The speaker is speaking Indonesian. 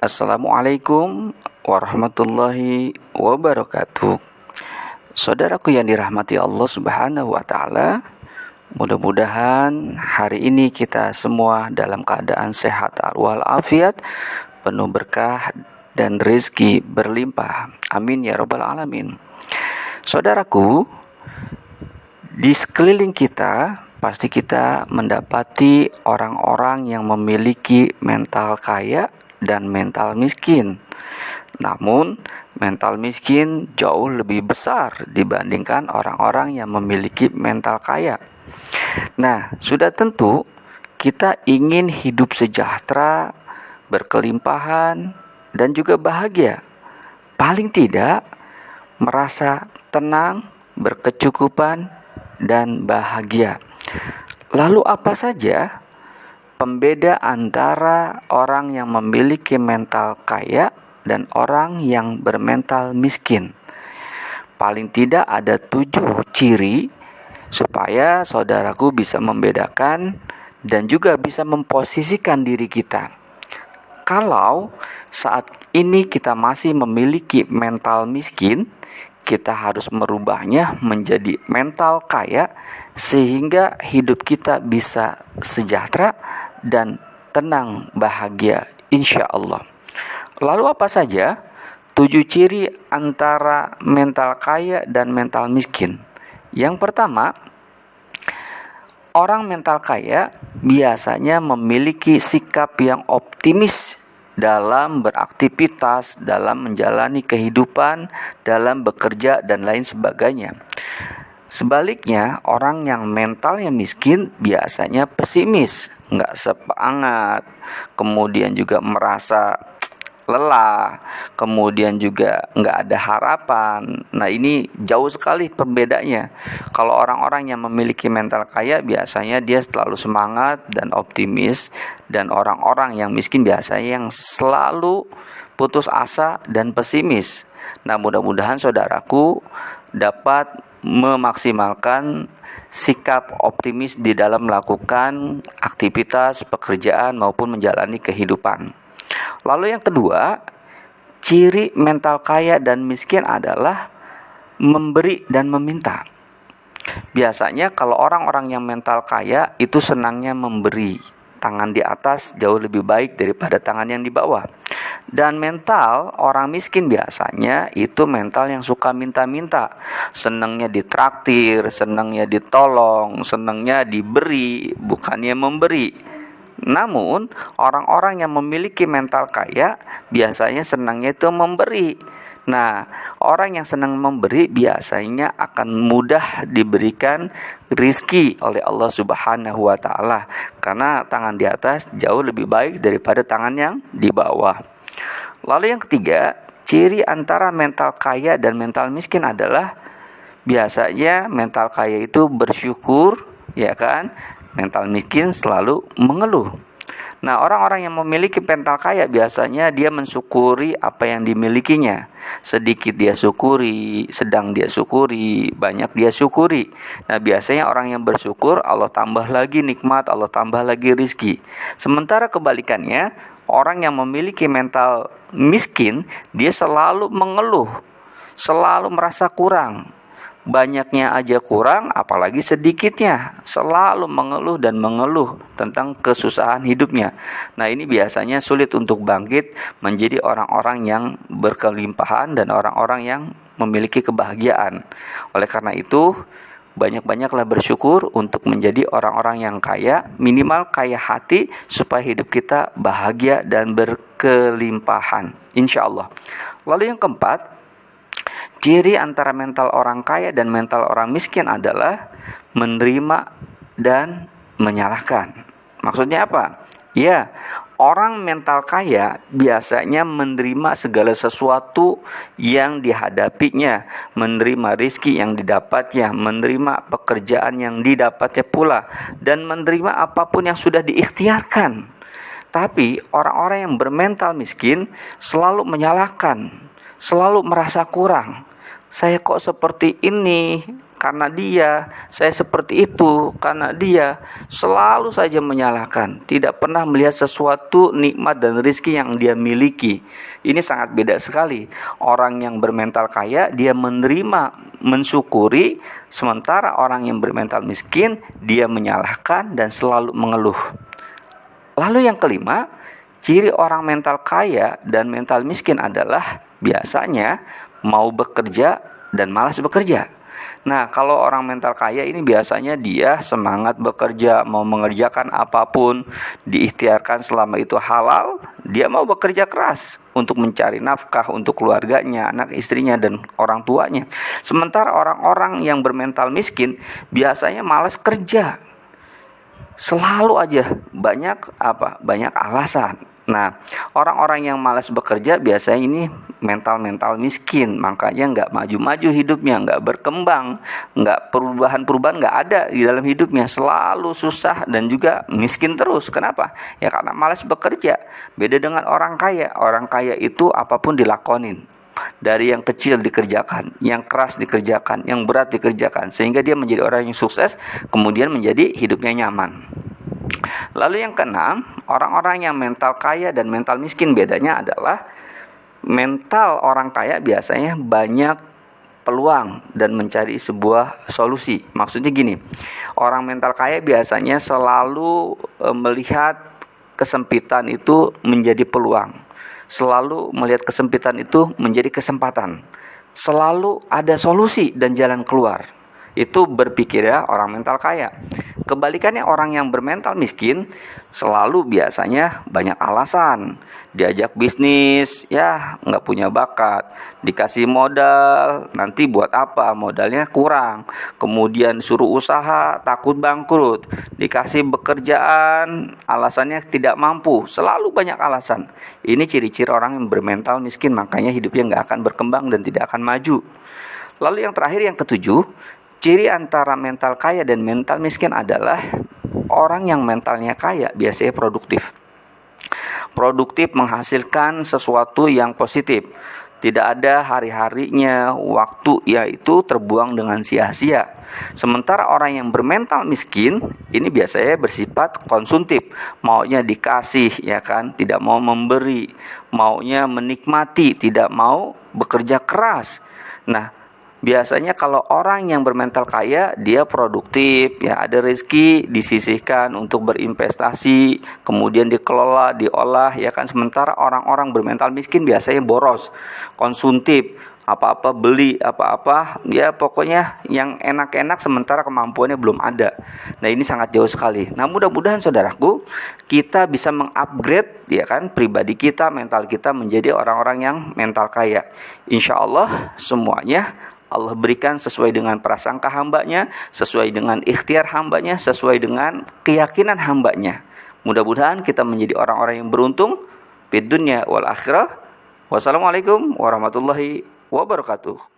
Assalamualaikum warahmatullahi wabarakatuh. Saudaraku yang dirahmati Allah Subhanahu wa taala, mudah-mudahan hari ini kita semua dalam keadaan sehat walafiat, penuh berkah dan rezeki berlimpah. Amin ya rabbal alamin. Saudaraku, di sekeliling kita pasti kita mendapati orang-orang yang memiliki mental kaya dan mental miskin. Namun, mental miskin jauh lebih besar dibandingkan orang-orang yang memiliki mental kaya. Nah, sudah tentu kita ingin hidup sejahtera, berkelimpahan, dan juga bahagia. Paling tidak, merasa tenang, berkecukupan, dan bahagia. Lalu apa saja pembeda antara orang yang memiliki mental kaya dan orang yang bermental miskin? Paling tidak ada 7 ciri supaya saudaraku bisa membedakan dan juga bisa memposisikan diri kita. Kalau saat ini kita masih memiliki mental miskin, kita harus merubahnya menjadi mental kaya sehingga hidup kita bisa sejahtera dan tenang, bahagia, insya Allah. Lalu apa saja 7 ciri antara mental kaya dan mental miskin? Yang pertama, orang mental kaya biasanya memiliki sikap yang optimis dalam beraktivitas, dalam menjalani kehidupan, dalam bekerja, dan lain sebagainya. Sebaliknya, orang yang mentalnya miskin biasanya pesimis, nggak semangat, kemudian juga merasa lelah, kemudian juga nggak ada harapan. Nah, ini jauh sekali perbedaannya. Kalau orang-orang yang memiliki mental kaya biasanya dia selalu semangat dan optimis, dan orang-orang yang miskin biasanya yang selalu putus asa dan pesimis. Nah, mudah-mudahan saudaraku dapat memaksimalkan sikap optimis di dalam melakukan aktivitas pekerjaan maupun menjalani kehidupan. Lalu yang kedua, ciri mental kaya dan miskin adalah memberi dan meminta. Biasanya kalau orang-orang yang mental kaya itu senangnya memberi. Tangan di atas jauh lebih baik daripada tangan yang di bawah. Dan mental orang miskin biasanya itu mental yang suka minta-minta. Senangnya ditraktir, senangnya ditolong, senangnya diberi, bukannya memberi. Namun, orang-orang yang memiliki mental kaya biasanya senangnya itu memberi. Nah, orang yang senang memberi biasanya akan mudah diberikan rizki oleh Allah Subhanahu wa taala, karena tangan di atas jauh lebih baik daripada tangan yang di bawah. Lalu yang ketiga, ciri antara mental kaya dan mental miskin adalah biasanya mental kaya itu bersyukur, ya kan? Mental miskin selalu mengeluh. Nah, orang-orang yang memiliki mental kaya biasanya dia mensyukuri apa yang dimilikinya. Sedikit dia syukuri, sedang dia syukuri, banyak dia syukuri. Nah, biasanya orang yang bersyukur Allah tambah lagi nikmat, Allah tambah lagi rizki. Sementara kebalikannya, orang yang memiliki mental miskin, dia selalu mengeluh, selalu merasa kurang. Banyaknya aja kurang, apalagi sedikitnya. Selalu mengeluh dan mengeluh tentang kesusahan hidupnya. Nah, ini biasanya sulit untuk bangkit menjadi orang-orang yang berkelimpahan dan orang-orang yang memiliki kebahagiaan. Oleh karena itu, banyak-banyaklah bersyukur untuk menjadi orang-orang yang kaya, minimal kaya hati, supaya hidup kita bahagia dan berkelimpahan, insya Allah. Lalu yang keempat, ciri antara mental orang kaya dan mental orang miskin adalah menerima dan menyalahkan. Maksudnya apa? Ya, orang mental kaya biasanya menerima segala sesuatu yang dihadapinya, menerima rizki yang didapatnya, menerima pekerjaan yang didapatnya pula, dan menerima apapun yang sudah diikhtiarkan. Tapi orang-orang yang bermental miskin selalu menyalahkan, selalu merasa kurang. Saya kok seperti ini? karena dia, saya seperti itu karena dia, selalu saja menyalahkan, tidak pernah melihat sesuatu nikmat dan rezeki yang dia miliki. Ini sangat beda sekali. Orang yang bermental kaya, dia menerima, mensyukuri, sementara orang yang bermental miskin, dia menyalahkan dan selalu mengeluh. Lalu yang kelima, ciri orang mental kaya dan mental miskin adalah biasanya mau bekerja dan malas bekerja. Nah, kalau orang mental kaya ini biasanya dia semangat bekerja, mau mengerjakan apapun, diikhtiarkan selama itu halal, dia mau bekerja keras untuk mencari nafkah untuk keluarganya, anak istrinya, dan orang tuanya. Sementara orang-orang yang bermental miskin biasanya malas kerja. Selalu aja banyak alasan. Nah, orang-orang yang malas bekerja biasanya ini mental miskin, makanya nggak maju-maju hidupnya, nggak berkembang, nggak perubahan nggak ada di dalam hidupnya, selalu susah dan juga miskin terus. Kenapa? Ya karena malas bekerja. Beda dengan orang kaya. Orang kaya itu apapun dilakonin. Dari yang kecil dikerjakan, yang keras dikerjakan, yang berat dikerjakan, sehingga dia menjadi orang yang sukses, kemudian menjadi hidupnya nyaman. Lalu yang keenam, orang-orang yang mental kaya dan mental miskin bedanya adalah mental orang kaya biasanya banyak peluang dan mencari sebuah solusi. Maksudnya gini, orang mental kaya biasanya selalu melihat kesempitan itu menjadi peluang. Selalu melihat kesempitan itu menjadi kesempatan. Selalu ada solusi dan jalan keluar. Itu berpikirnya orang mental kaya. Kebalikannya orang yang bermental miskin selalu biasanya banyak alasan. Diajak bisnis, ya nggak punya bakat. Dikasih modal, nanti buat apa? Modalnya kurang. Kemudian suruh usaha, takut bangkrut. Dikasih pekerjaan, alasannya tidak mampu. Selalu banyak alasan. Ini ciri-ciri orang yang bermental miskin, makanya hidupnya nggak akan berkembang dan tidak akan maju. Lalu yang terakhir, yang ketujuh, ciri antara mental kaya dan mental miskin adalah orang yang mentalnya kaya biasanya produktif. Produktif menghasilkan sesuatu yang positif. Tidak ada hari-harinya waktu yaitu terbuang dengan sia-sia. Sementara orang yang bermental miskin ini biasanya bersifat konsumtif, maunya dikasih, ya kan, tidak mau memberi, maunya menikmati, tidak mau bekerja keras. Nah, biasanya kalau orang yang bermental kaya, dia produktif, ya ada rezeki disisihkan untuk berinvestasi, kemudian dikelola, diolah, ya kan. Sementara orang-orang bermental miskin biasanya boros, konsumtif, apa-apa beli, apa-apa, ya pokoknya yang enak-enak sementara kemampuannya belum ada. Nah, ini sangat jauh sekali. Nah, mudah-mudahan saudaraku, kita bisa mengupgrade, ya kan, pribadi kita, mental kita menjadi orang-orang yang mental kaya. Insya Allah semuanya Allah berikan sesuai dengan prasangka hambanya, sesuai dengan ikhtiar hambanya, sesuai dengan keyakinan hambanya. Mudah-mudahan kita menjadi orang-orang yang beruntung di dunia wal akhirah. Wassalamualaikum warahmatullahi wabarakatuh.